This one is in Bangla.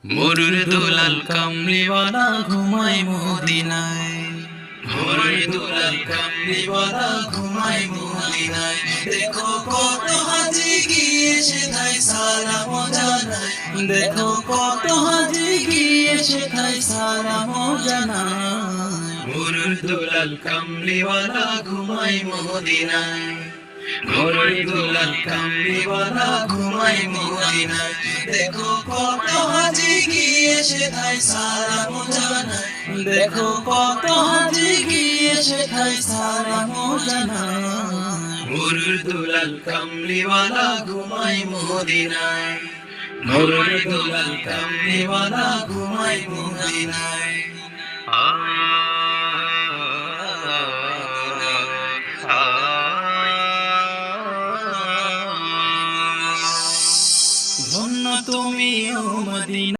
মরুর দুলাল কামলিওয়ালা ঘুমায় মদিনায়, মরুর দুলাল কামলিওয়ালা ঘুমায় মদিনায়। দেখো কত হাজি গিয়ে সেথায় সালাম জানায়, দেখো কত হাজি গিয়ে সেথায় সালাম জানায়। মরুর দুলাল কামলিওয়ালা ঘুমায় মদিনায়, মরুর দুলাল কামলিওয়ালা ঘুমায় মদিনায়। দেখো কত হাজি গিয়ে সেথায় সালাম জানায়, দেখো কত হাজি গিয়ে সেথায় সালাম জানায়। মরুর দুলাল কামলিওয়ালা ঘুমায় মদিনায়, মরুর দুলাল কামলিওয়ালা ঘুমায় মদিনায়। ধন্য তুমি ও মদিনা।